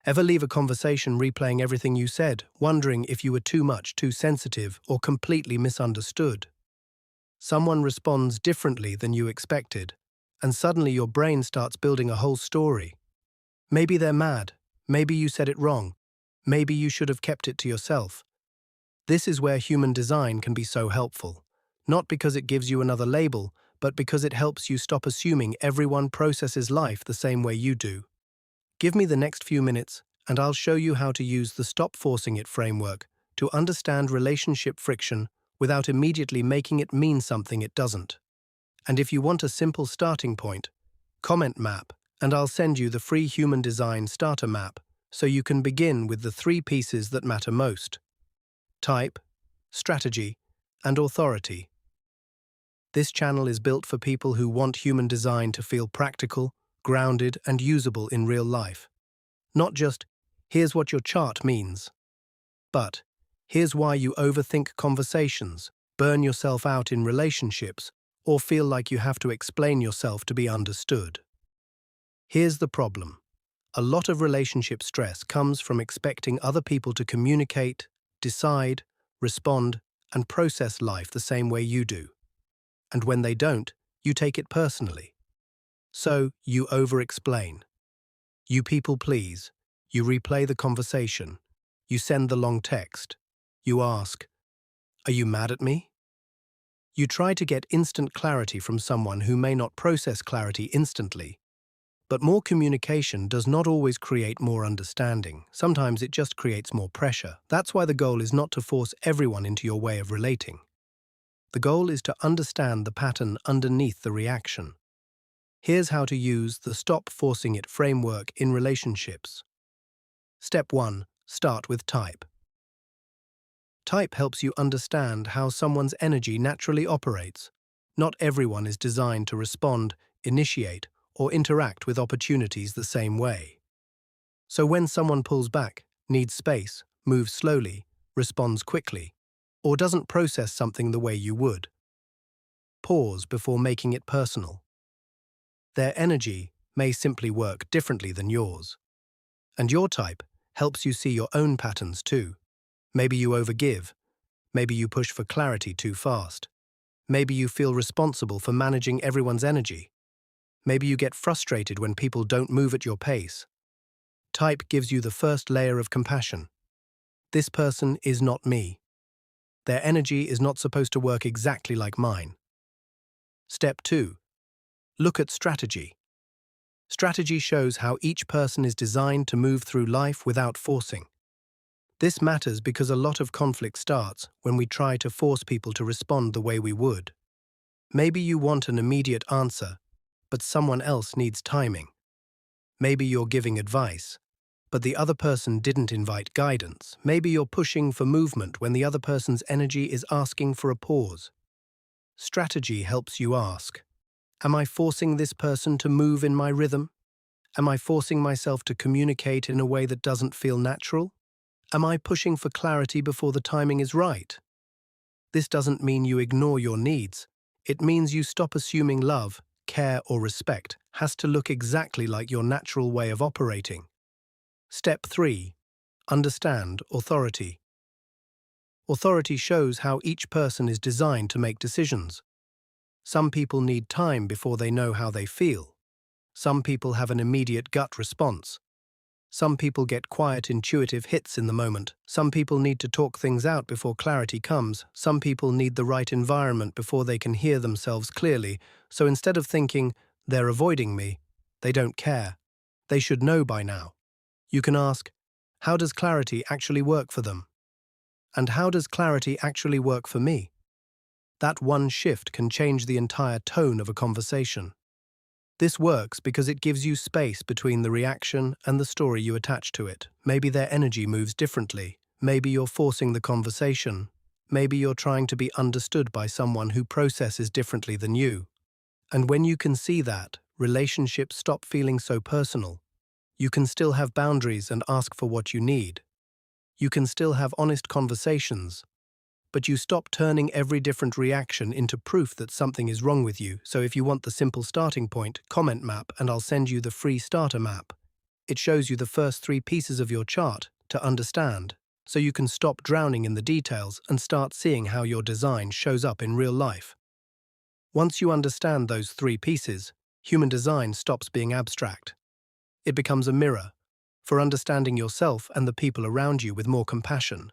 Ever leave a conversation replaying everything you said, wondering if you were too much, too sensitive, or completely misunderstood? Someone responds differently than you expected, and suddenly your brain starts building a whole story. Maybe they're mad, maybe you said it wrong, maybe you should have kept it to yourself. This is where human design can be so helpful, not because it gives you another label, but because it helps you stop assuming everyone processes life the same way you do. Give me the next few minutes, and I'll show you how to use the Stop Forcing It framework to understand relationship friction without immediately making it mean something it doesn't. And if you want a simple starting point, comment map, and I'll send you the free Human Design Starter Map so you can begin with the 3 pieces that matter most: type, strategy, and authority. This channel is built for people who want human design to feel practical, grounded, and usable in real life. Not just, here's what your chart means, but here's why you overthink conversations, burn yourself out in relationships, or feel like you have to explain yourself to be understood. Here's the problem. A lot of relationship stress comes from expecting other people to communicate, decide, respond, and process life the same way you do. And when they don't, you take it personally. So, you over-explain. You people-please. You replay the conversation. You send the long text. You ask, "Are you mad at me?" You try to get instant clarity from someone who may not process clarity instantly. But more communication does not always create more understanding. Sometimes it just creates more pressure. That's why the goal is not to force everyone into your way of relating. The goal is to understand the pattern underneath the reaction. Here's how to use the Stop Forcing It framework in relationships. Step 1. Start with type. Type helps you understand how someone's energy naturally operates. Not everyone is designed to respond, initiate, or interact with opportunities the same way. So when someone pulls back, needs space, moves slowly, responds quickly, or doesn't process something the way you would, pause before making it personal. Their energy may simply work differently than yours. And your type helps you see your own patterns too. Maybe you overgive. Maybe you push for clarity too fast. Maybe you feel responsible for managing everyone's energy. Maybe you get frustrated when people don't move at your pace. Type gives you the first layer of compassion. This person is not me. Their energy is not supposed to work exactly like mine. Step 2. Look at strategy. Strategy shows how each person is designed to move through life without forcing. This matters because a lot of conflict starts when we try to force people to respond the way we would. Maybe you want an immediate answer, but someone else needs timing. Maybe you're giving advice, but the other person didn't invite guidance. Maybe you're pushing for movement when the other person's energy is asking for a pause. Strategy helps you ask, am I forcing this person to move in my rhythm? Am I forcing myself to communicate in a way that doesn't feel natural? Am I pushing for clarity before the timing is right? This doesn't mean you ignore your needs. It means you stop assuming love, care, or respect has to look exactly like your natural way of operating. Step 3. Understand authority. Authority shows how each person is designed to make decisions. Some people need time before they know how they feel. Some people have an immediate gut response. Some people get quiet, intuitive hits in the moment. Some people need to talk things out before clarity comes. Some people need the right environment before they can hear themselves clearly. So instead of thinking, they're avoiding me, they don't care, they should know by now, you can ask, how does clarity actually work for them? And how does clarity actually work for me? That one shift can change the entire tone of a conversation. This works because it gives you space between the reaction and the story you attach to it. Maybe their energy moves differently. Maybe you're forcing the conversation. Maybe you're trying to be understood by someone who processes differently than you. And when you can see that, relationships stop feeling so personal. You can still have boundaries and ask for what you need. You can still have honest conversations, but you stop turning every different reaction into proof that something is wrong with you. So if you want the simple starting point, comment map, and I'll send you the free starter map. It shows you the first three pieces of your chart to understand, so you can stop drowning in the details and start seeing how your design shows up in real life. Once you understand those three pieces, human design stops being abstract. It becomes a mirror for understanding yourself and the people around you with more compassion.